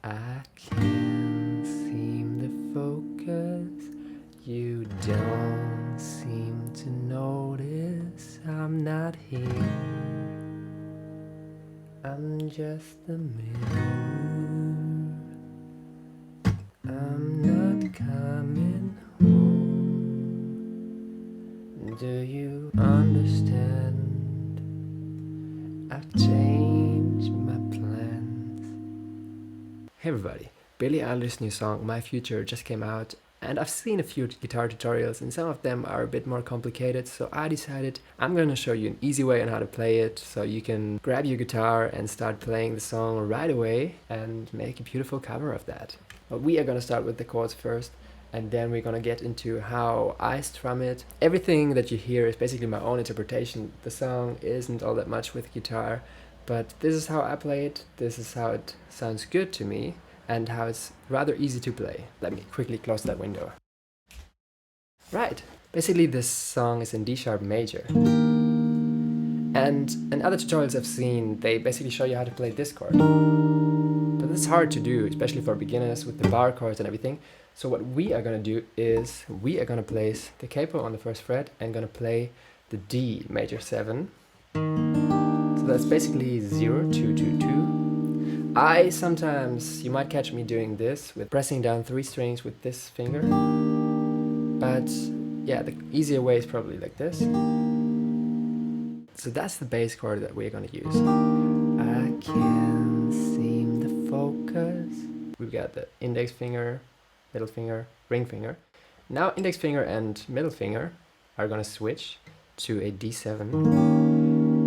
I can't seem to focus. You don't seem to notice I'm not here. I'm just a mirror. I'm not coming home. Do you understand? I've changed my plans. Hey everybody, Billie Eilish's new song My Future just came out, and I've seen a few guitar tutorials and some of them are a bit more complicated, so I decided I'm gonna show you an easy way on how to play it so you can grab your guitar and start playing the song right away and make a beautiful cover of that. But we are gonna start with the chords first, and then we're gonna get into how I strum it. Everything that you hear is basically my own interpretation. The song isn't all that much with guitar, but this is how I play it, this is how it sounds good to me, and how it's rather easy to play. Let me quickly close that window. Right, basically this song is in D sharp major. And in other tutorials I've seen, they basically show you how to play this chord. But it's hard to do, especially for beginners with the bar chords and everything. So what we are gonna do is, we are gonna place the capo on the first fret and gonna play the D major 7. So that's basically 0, 2, 2, 2. You might catch me doing this with pressing down 3 strings with this finger. But yeah, the easier way is probably like this. So that's the bass chord that we're gonna use. I can't seem to focus. We've got the index finger, middle finger, ring finger. Now index finger and middle finger are gonna switch to a D7.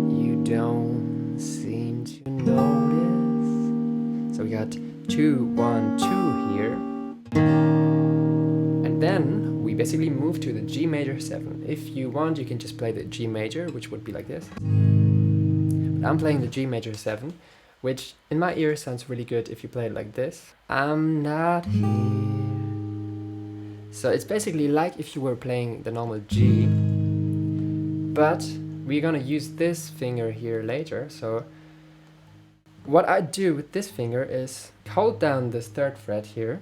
You don't seem to notice. So we got 2, 1, 2 here. And then we basically move to the G major 7. If you want, you can just play the G major, which would be like this. But I'm playing the G major 7, which in my ear sounds really good if you play it like this. I'm not here. So it's basically like if you were playing the normal G, but we're gonna use this finger here later. So what I do with this finger is hold down this 3rd fret here,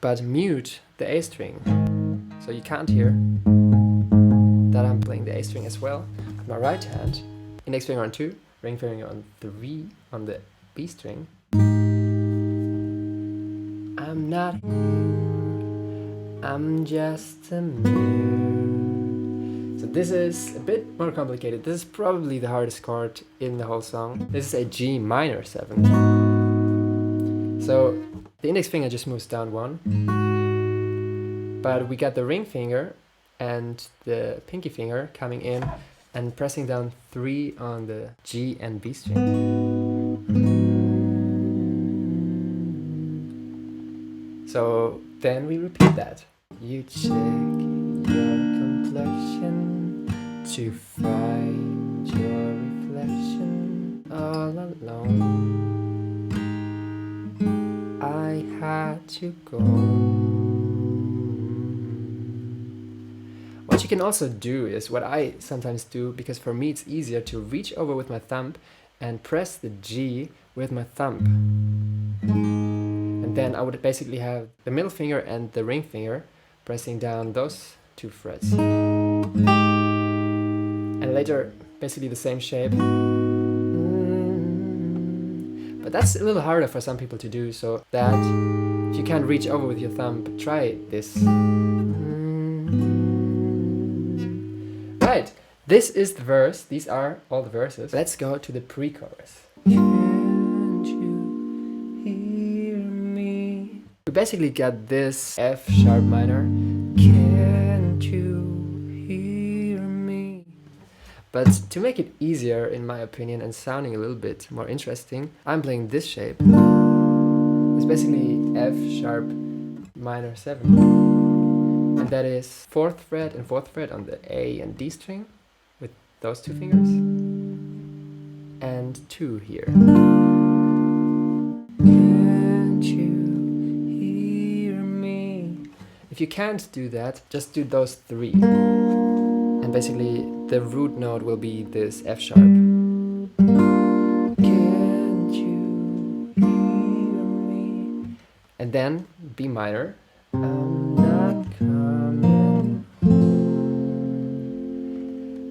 but mute the A string. So you can't hear that I'm playing the A string as well. With my right hand, index finger on 2, ring finger on 3 on the B string. I'm not here, I'm just a mirror. So this is a bit more complicated. This is probably the hardest chord in the whole song. This is a G minor 7. So the index finger just moves down 1. But we got the ring finger and the pinky finger coming in and pressing down 3 on the G and B string. So then we repeat that. You check your complexion to find your reflection all alone. I had to go. What you can also do is what I sometimes do, because for me it's easier to reach over with my thumb and press the G with my thumb. And then I would basically have the middle finger and the ring finger pressing down those 2 frets. And later, basically the same shape. But that's a little harder for some people to do, so that if you can't reach over with your thumb, try this. Right, this is the verse, these are all the verses. Let's go to the pre-chorus. Can't you hear me? We basically got this F sharp minor. Can't you hear me? But to make it easier, in my opinion, and sounding a little bit more interesting, I'm playing this shape. It's basically F sharp minor 7. And that is 4th fret and 4th fret on the A and D string with those 2 fingers. And 2 here. Can't you hear me? If you can't do that, just do those 3. And basically the root note will be this F sharp. Can't you hear me? and then B minor. I'm not coming home.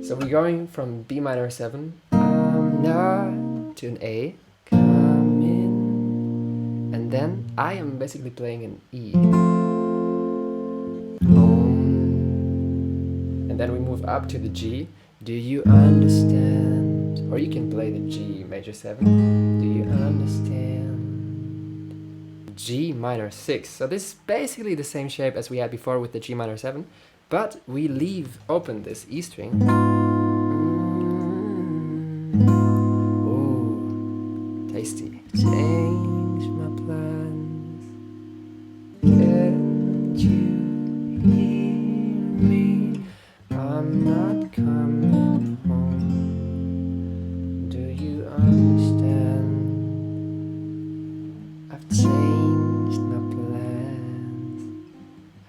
So we're going from B minor 7, I'm not, to an A, come in, and then I am basically playing an E. Home. And then we move up to the G. Do you understand? Or you can play the G major 7. Do you understand? G minor 6. So this is basically the same shape as we had before with the G minor 7, but we leave open this E string. Ooh, tasty. Change my plans. Can't you hear me? I'm not coming home. Do you understand? I've changed my plans.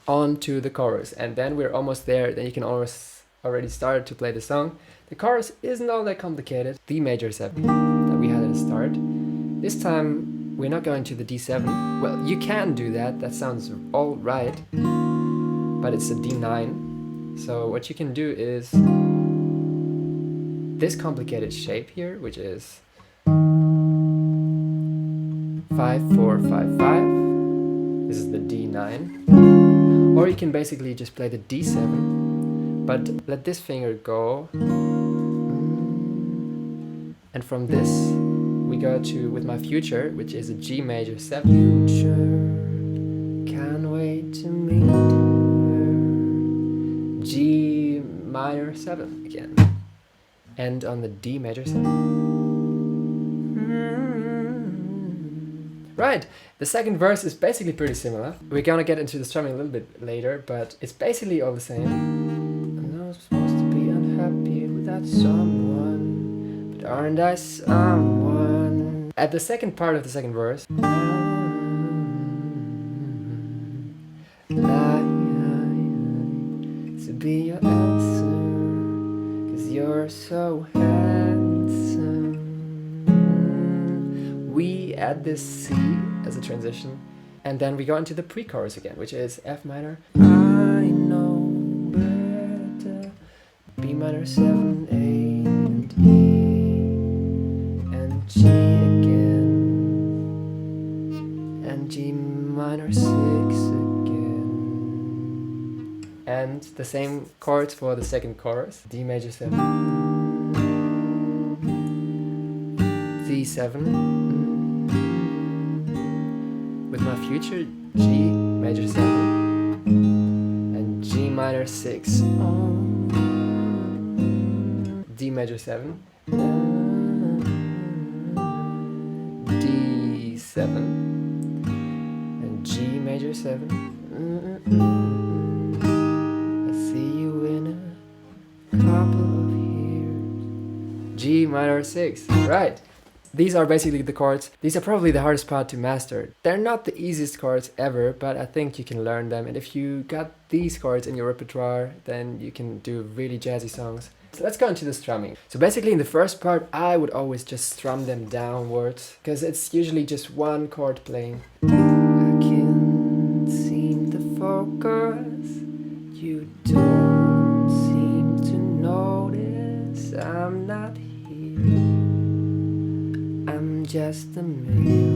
On to the chorus, and then we're almost there. Then you can already start to play the song. The chorus isn't all that complicated. D major 7 that we had at the start. This time we're not going to the D7. Well, you can do that. That sounds all right, but it's a D9. So what you can do is this complicated shape here, which is 5, 4, 5, 5. This is the D9. Or you can basically just play the D7, but let this finger go. And from this, we go to With My Future, which is a G major 7. Future, can't wait to meet her. G minor 7 again. And on the D major 7. Right, the second verse is basically pretty similar. We're gonna get into the strumming a little bit later, but it's basically all the same. I'm not supposed to be unhappy without someone, but aren't I someone? At the second part of the second verse, lie to be your answer, 'cause you're so handsome. We add this C as a transition, and then we go into the pre-chorus again, which is F minor. I know better. B minor 7, A and E, and G again, and G minor 6 again, and the same chords for the second chorus. D major 7, D7. With My Future, G major 7, and G minor 6, D major 7, D7, and G major 7. I see you in a couple of years. G minor 6, right. These are basically the chords. These are probably the hardest part to master. They're not the easiest chords ever, but I think you can learn them. And if you got these chords in your repertoire, then you can do really jazzy songs. So let's go into the strumming. So basically in the first part, I would always just strum them downwards, because it's usually just one chord playing. I can't seem to focus. You don't seem to notice I'm not here. I'm just a man.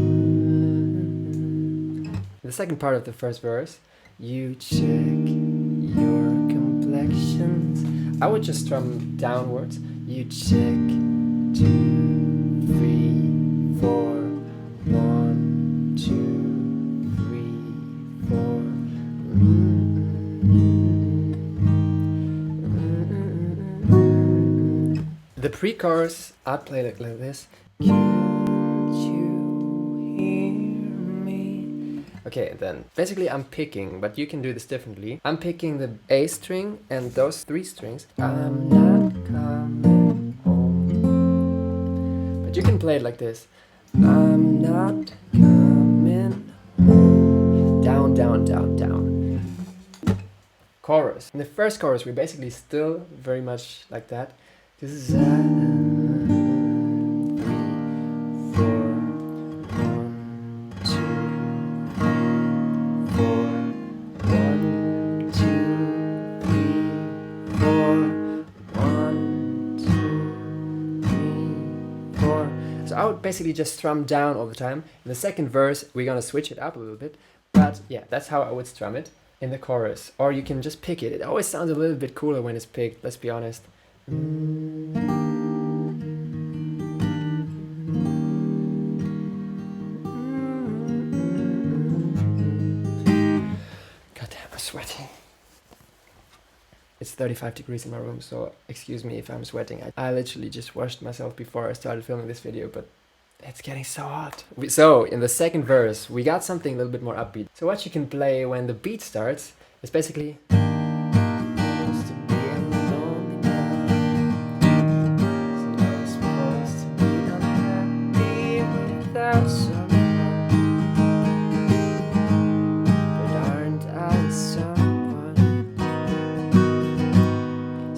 The second part of the first verse, you check your complexions. I would just strum downwards. You check 2, 3, 4, 1, 2, 3, 4. The pre-chorus, I play like this. Okay, then basically I'm picking, but you can do this differently. I'm picking the A string and those 3 strings. I'm not coming home. But you can play it like this. I'm not coming home. Down, down, down, down. Chorus. In the first chorus, we're basically still very much like that. This is 3, 4, 1, 2. I would basically just strum down all the time. In the second verse, we're gonna switch it up a little bit. But yeah, that's how I would strum it in the chorus. Or you can just pick it. It always sounds a little bit cooler when it's picked, let's be honest. Goddamn, I'm sweating. It's 35 degrees in my room, so excuse me if I'm sweating. I literally just washed myself before I started filming this video, but it's getting so hot. So, in the second verse, we got something a little bit more upbeat. So what you can play when the beat starts is basically...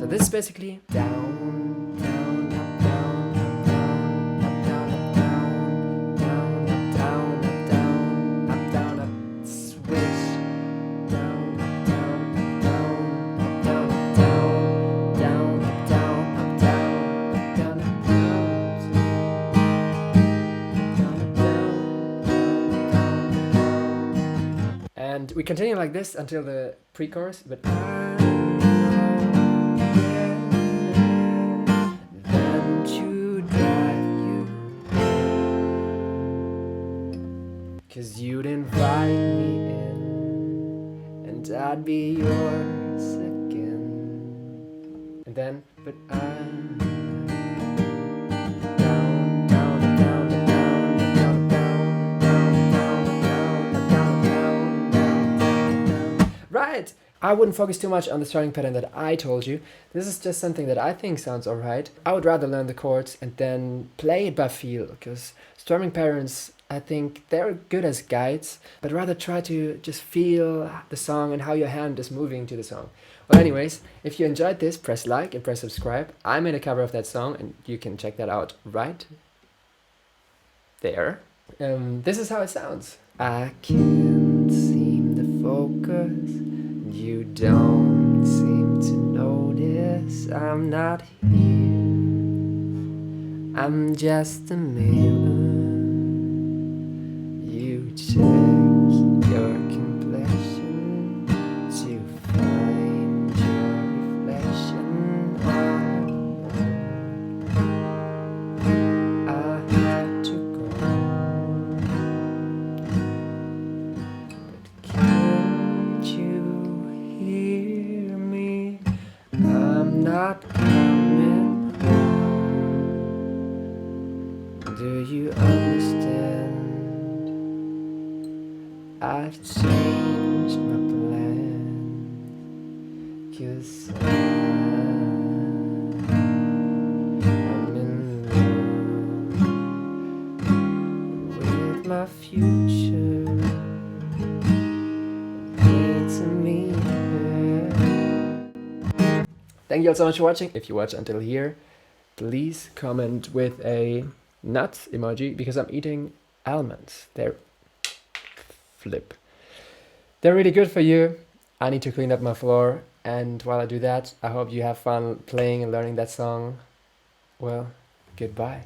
This is basically down, down, up, down, up, down, up, down, up, down, down, up, down, up, down, up, switch, down, up, down, up, down, up, down, up, down, down, up, down, up, down, up, down, up, down, down. And we continue like this until the pre-chorus, but cause you'd invite me in, and I'd be yours again. And then, but I'm down, down, down, down, down, down, down, down, down, down, down. Right! I wouldn't focus too much on the strumming pattern that I told you. This is just something that I think sounds alright. I would rather learn the chords and then play it by feel, because strumming patterns, I think they're good as guides, but rather try to just feel the song and how your hand is moving to the song. Well, anyways, if you enjoyed this, press like and press subscribe. I made a cover of that song and you can check that out right there. This is how it sounds. I can't seem to focus, you don't seem to notice I'm not here. I'm just a mirror. You check your complexion to find your reflection. I had to go, but can't you hear me? I'm not coming home. Do you understand? I've changed my plan, 'cause I'm in love with my future. Need to meet her. Thank you all so much for watching. If you watch until here, please comment with a nut emoji, because I'm eating almonds. They're flip. They're really good for you. I need to clean up my floor, and while I do that, I hope you have fun playing and learning that song. Well, goodbye.